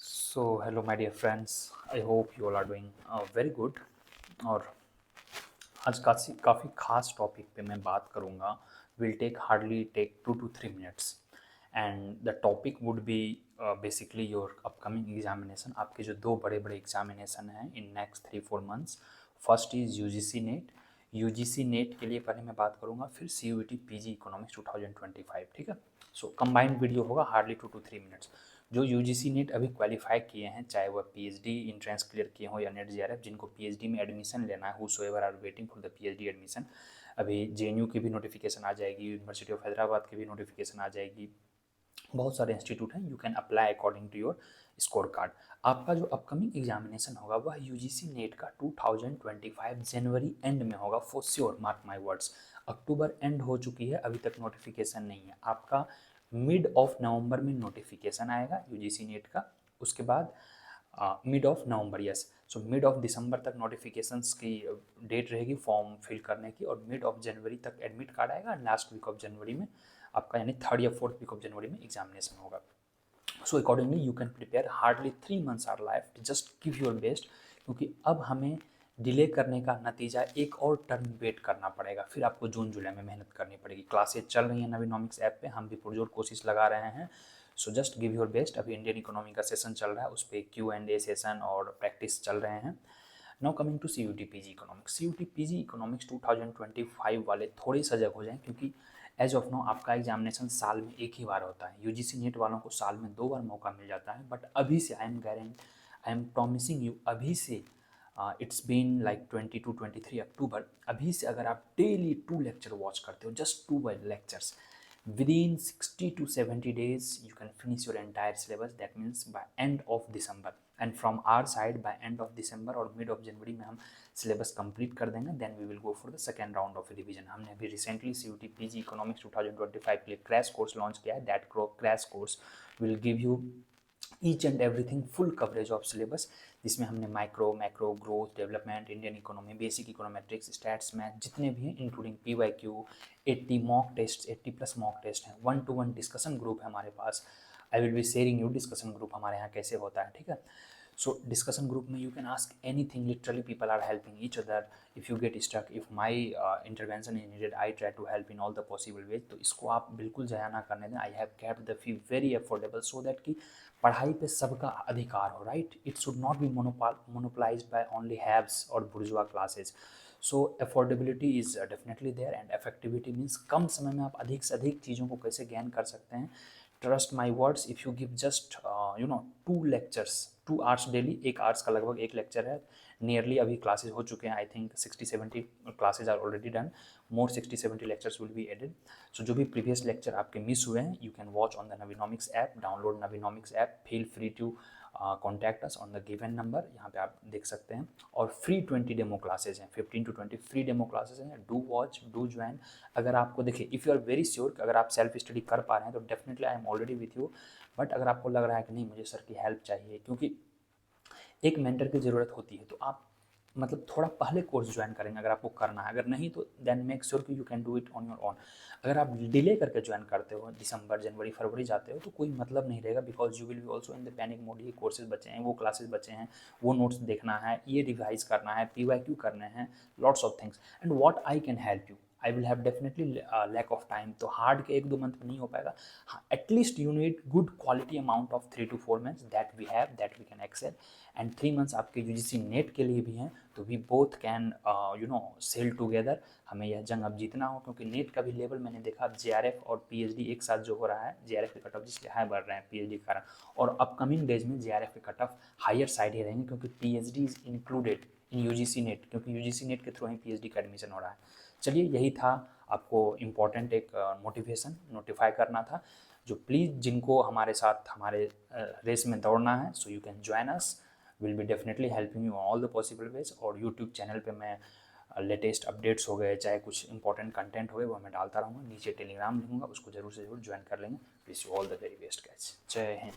So hello my dear friends, I hope you all are doing very good. और आज काफ़ी खास topic पे मैं बात करूँगा। Will take hardly take 2 to 3 minutes and the topic would be basically your upcoming examination. आपके जो दो बड़े बड़े एग्जामिनेशन हैं in next 3-4 months। First is UGC NET. UGC NET के लिए पहले मैं बात करूँगा, फिर सीयूईटी पीजी इकोनॉमिक्स 2025। ठीक है, सो कंबाइंड वीडियो होगा, हार्डली 2 to 3 minutes। जो यूजीसी नेट अभी क्वालिफाई किए हैं, चाहे वह पीएचडी इंट्रेंस क्लियर किए हो या नेट जीआरएफ, जिनको पीएचडी में एडमिशन लेना है, whosoever are waiting for the PhD admission, अभी जेएनयू की भी नोटिफिकेशन आ जाएगी, यूनिवर्सिटी ऑफ हैदराबाद की भी नोटिफिकेशन आ जाएगी, बहुत सारे इंस्टीट्यूट हैं। You can apply according to your score card. आपका जो अपकमिंग एग्जामिनेशन होगा वह यूजीसी नेट का 2025 जनवरी एंड में होगा, for sure, mark my words. October and हो चुकी है, अभी तक नोटिफिकेशन नहीं है। आपका मिड ऑफ नवंबर में नोटिफिकेशन आएगा यूजीसी नेट का, उसके बाद mid of November, yes, so mid of December तक नोटिफिकेशंस की डेट रहेगी फॉर्म फिल करने की, और मिड ऑफ जनवरी तक एडमिट कार्ड आएगा, लास्ट वीक ऑफ जनवरी में आपका, यानी 3rd या 4th वीक ऑफ जनवरी में एग्जामिनेशन होगा। So accordingly you can prepare. Hardly 3 months our life, just give your best, क्योंकि अब हमें डिले करने का नतीजा एक और टर्म वेट करना पड़ेगा, फिर आपको जून जुलाई में मेहनत करनी पड़ेगी। क्लासेज चल रही हैं नवीनॉमिक्स ऐप पे, हम भी पुरजोर कोशिश लगा रहे हैं। So just give your best. अभी इंडियन इकोनॉमी का सेशन चल रहा है, उस पर Q&A सेशन और प्रैक्टिस चल रहे हैं। Now coming to CUET PG economics. CUET PG economics 2025 वाले थोड़े सजग हो जाएं, क्योंकि एज ऑफ नो आपका एग्जामिनेशन साल में एक ही बार होता है। यूजीसी नेट वालों को साल में 2 बार मौका मिल जाता है, बट अभी से आई एम प्रॉमिसिंग यू, अभी से इट्स बीन लाइक 22-23 अक्टूबर, अभी से अगर आप डेली 2 लेक्चर वॉच करते हो, just 2 lectures, within 60 to 70 days you can finish your entire syllabus, that means by end of December, and from our side by end of December और mid of January में हम syllabus complete कर देंगे, then we will go for the second round of revision। हमने अभी recently CUT PG Economics 2025 के लिए crash course launch किया है। that crash course will give you each and everything, full coverage of syllabus, जिसमें हमने micro, macro, growth, development, Indian economy, basic econometrics, stats, math, जितने भी हैं, including PYQ, 80 mock test, 80+ mock test हैं। 1-to-1 discussion group है हमारे पास। I will be sharing you discussion group हमारे यहाँ कैसे होता है, ठीक है। सो डिस्कशन ग्रुप में you can ask anything, literally people are helping each other. If you get stuck, if my intervention is needed, I try to help in all the possible ways. तो इसको आप बिल्कुल ज़ाया ना करने दें। I have kept the fee very affordable, so that कि पढ़ाई पे सबका अधिकार हो, right. It should not be monopolised by only haves और bourgeois classes. So affordability is definitely there, and effectivity means कम समय में आप अधिक से अधिक चीज़ों को कैसे गेन कर सकते हैं। Trust my words, if you give just 2 lectures, 2 hours daily, 1 hours का लगभग एक लेक्चर है, नियरली अभी क्लासेज हो चुके हैं, I think 60-70 classes are already done, more 60-70 lectures will be added. So जो भी प्रीवियस लेक्चर आपके मिस हुए हैं, you can watch on the Naveenomics app, download Naveenomics app, feel free to contact us on the given number, यहाँ पे आप देख सकते हैं। और फ्री 20 डेमो क्लासेज हैं, 15 to 20 फ्री डेमो क्लासेज हैं। Do watch, do join. अगर आपको देखिए, if you are very sure कि अगर आप सेल्फ स्टडी कर पा रहे हैं तो definitely I am already with you. But अगर आपको लग रहा है कि नहीं, मुझे सर की हेल्प चाहिए, क्योंकि एक मेंटर की ज़रूरत होती है, तो आप मतलब थोड़ा पहले कोर्स ज्वाइन करेंगे अगर आपको करना है। अगर नहीं तो देन मेक श्योर कि you can do it on your own. अगर आप डिले करके ज्वाइन करते हो, दिसंबर, जनवरी, फरवरी जाते हो, तो कोई मतलब नहीं रहेगा, because you will be also in the panic mode. ये कोर्सेज बचे हैं, वो क्लासेस बचे हैं, वो नोट्स देखना है, ये रिवाइज करना है, PYQ करने हैं, lots of things. And what I can help you, I will have definitely lack of time, तो हार्ड के 1-2 मंथ में नहीं हो पाएगा। हाँ, at least you need good quality amount of 3 to 4 months, that we have, that we can excel. And 3 months आपके UGC NET के लिए भी हैं, तो we both can sail together. हमें यह जंग अब जीतना हो, क्योंकि नेट का भी लेवल मैंने देखा, JRF और PhD एक साथ जो हो रहा है, JRF के कट ऑफ जिसके हाई बढ़ रहे हैं PhD के कारण, और अपकमिंग डेज में JRF के कट ऑफ हायर साइड ही रहेंगे, क्योंकि PhD is included in UGC net, क्योंकि यूजीसी नेट के थ्रू ही PhD का एडमिशन हो रहा है। चलिए, यही था आपको इम्पॉर्टेंट एक मोटिवेशन नोटिफाई करना था। जो प्लीज़ जिनको हमारे साथ हमारे रेस में दौड़ना है, so you can join us, will be definitely helping you all the possible veg. और यूट्यूब चैनल पे मैं लेटेस्ट अपडेट्स हो गए, चाहे कुछ इंपॉर्टेंट कंटेंट हो गए, वो मैं डालता रहूँगा। नीचे टेलीग्राम लिखूँगा, उसको जरूर से जरूर ज्वाइन कर लेंगे। Wish you all the very best guys. जय हिंद।